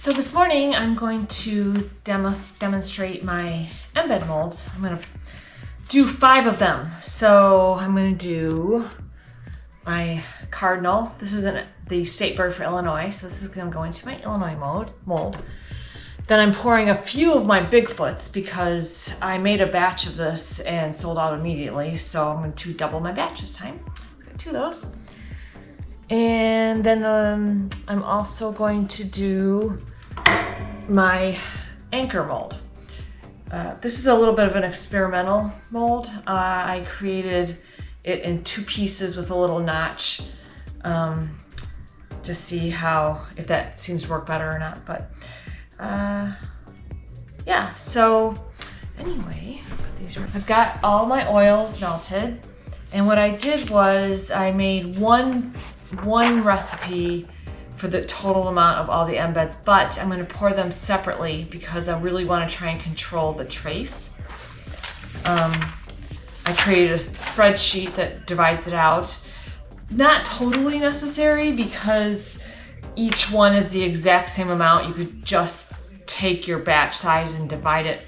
So this morning I'm going to demonstrate my embed molds. I'm going to do 5 of them. So I'm going to do my cardinal. This is the state bird for Illinois. So this is going to go into my Illinois mold. Then I'm pouring a few of my Bigfoots because I made a batch of this and sold out immediately. So I'm going to double my batch this time. Got 2 of those. And then I'm also going to do my anchor mold. This is a little bit of an experimental mold. I created it in 2 pieces with a little notch to see if that seems to work better or not. But yeah, so anyway, I've got all my oils melted. And what I did was I made one recipe for the total amount of all the embeds, but I'm going to pour them separately because I really want to try and control the trace. I created a spreadsheet that divides it out. Not totally necessary because each one is the exact same amount. You could just take your batch size and divide it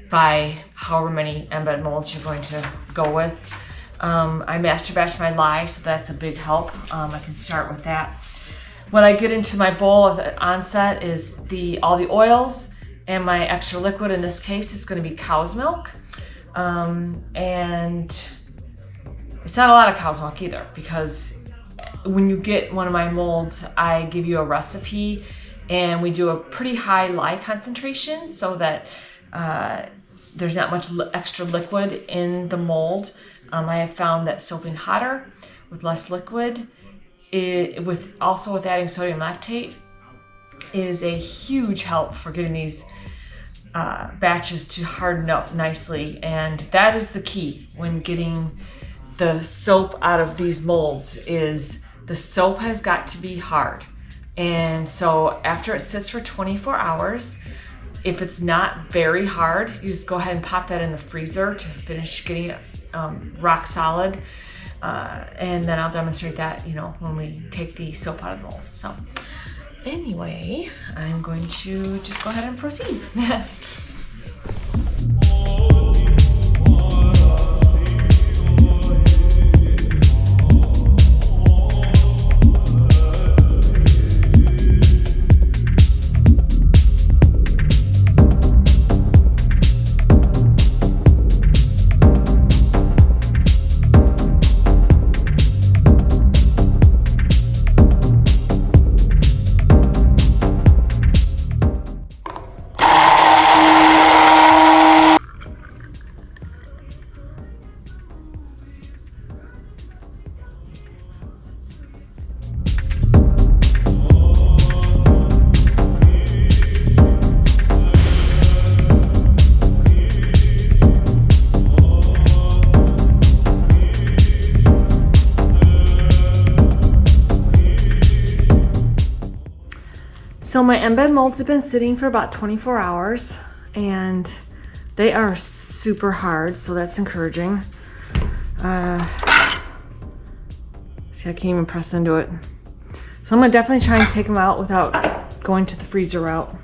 by however many embed molds you're going to go with. I master batched my lye, so that's a big help. I can start with that. When I get into my bowl at the onset is all the oils and my extra liquid. In this case, it's going to be cow's milk. And it's not a lot of cow's milk either, because when you get one of my molds, I give you a recipe and we do a pretty high lye concentration so that there's not much extra liquid in the mold. I have found that soaping hotter with less liquid, with adding sodium lactate, is a huge help for getting these batches to harden up nicely. And that is the key when getting the soap out of these molds, is the soap has got to be hard. And so after it sits for 24 hours, if it's not very hard, you just go ahead and pop that in the freezer to finish getting it rock solid. And then I'll demonstrate that, when we take the soap out of the molds. So anyway, I'm going to just go ahead and proceed. So my embed molds have been sitting for about 24 hours and they are super hard, so that's encouraging. See, I can't even press into it. So I'm gonna definitely try and take them out without going to the freezer route.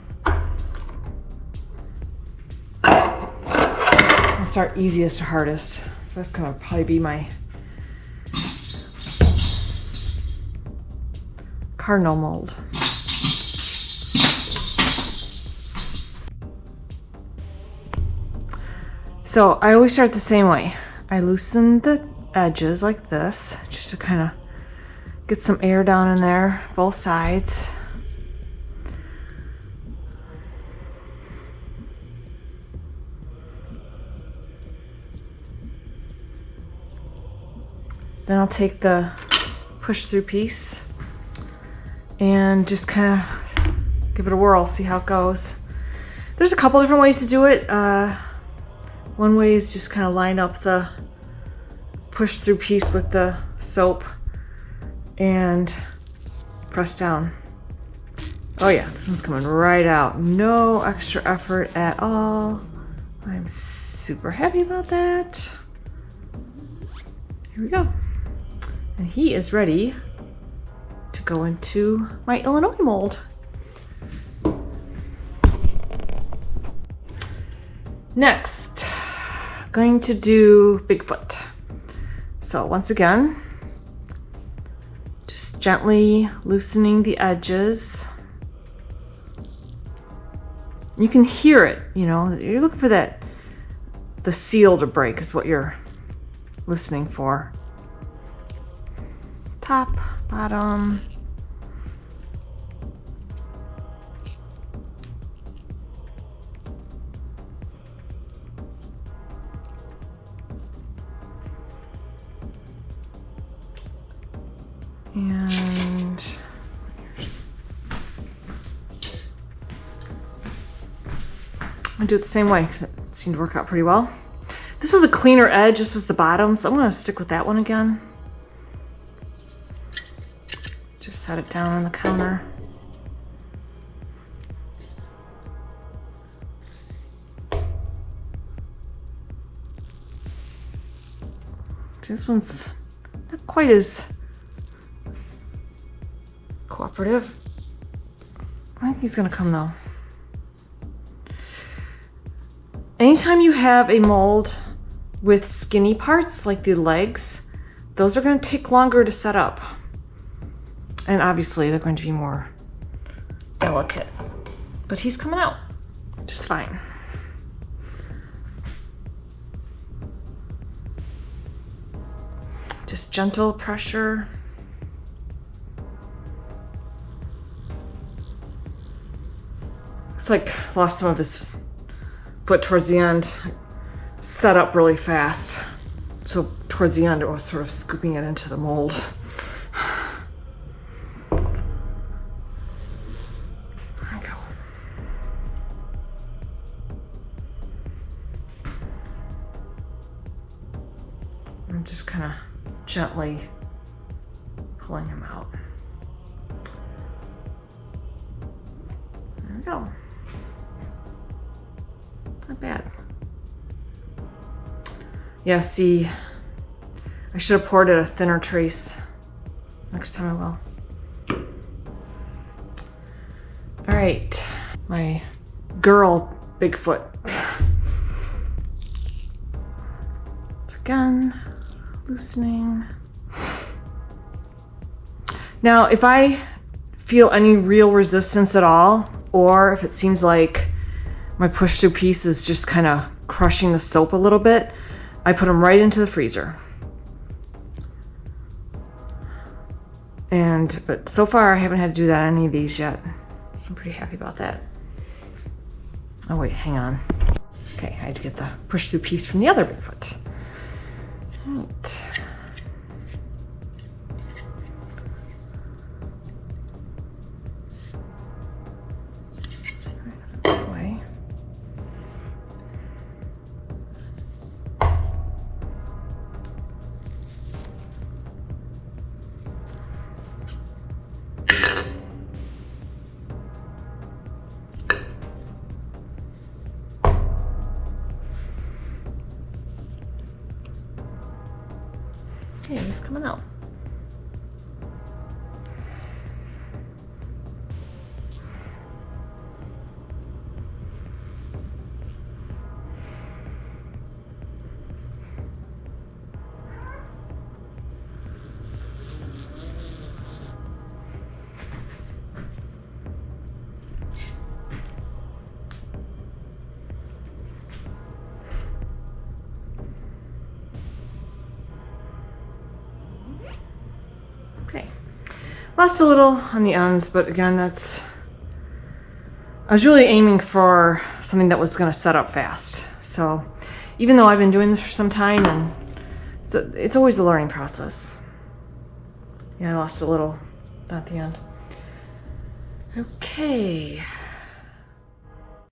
I'll start easiest to hardest. So that's gonna probably be my cardinal mold. So I always start the same way. I loosen the edges like this, just to kind of get some air down in there, both sides. Then I'll take the push through piece and just kind of give it a whirl, see how it goes. There's a couple different ways to do it. One way is just kind of line up the push through piece with the soap and press down. Oh yeah, this one's coming right out. No extra effort at all. I'm super happy about that. Here we go. And he is ready to go into my Illinois mold. Next, going to do Bigfoot. So once again, just gently loosening the edges. You can hear it, you know, you're looking for that, the seal to break is what you're listening for. Top, bottom. And I'll do it the same way because it seemed to work out pretty well. This was a cleaner edge, this was the bottom, so I'm gonna stick with that one again. Just set it down on the counter. This one's not quite as cooperative. I think he's gonna come though. Anytime you have a mold with skinny parts, like the legs, those are gonna take longer to set up. And obviously they're going to be more delicate. But he's coming out just fine. Just gentle pressure. Looks like lost some of his foot towards the end. Set up really fast. So towards the end it was sort of scooping it into the mold. There we go. I'm just kind of gently pulling him out. There we go. Not bad. Yeah, see, I should have poured it a thinner trace. Next time I will. All right, my girl Bigfoot. Again, loosening. Now, if I feel any real resistance at all, or if it seems like my push-through piece is just kind of crushing the soap a little bit, I put them right into the freezer. But so far I haven't had to do that on any of these yet. So I'm pretty happy about that. Oh wait, hang on. Okay, I had to get the push-through piece from the other Bigfoot. Right. This way. Okay, he's coming out. Okay, lost a little on the ends, but again, I was really aiming for something that was going to set up fast. So even though I've been doing this for some time, and it's always a learning process. Yeah, I lost a little at the end. Okay.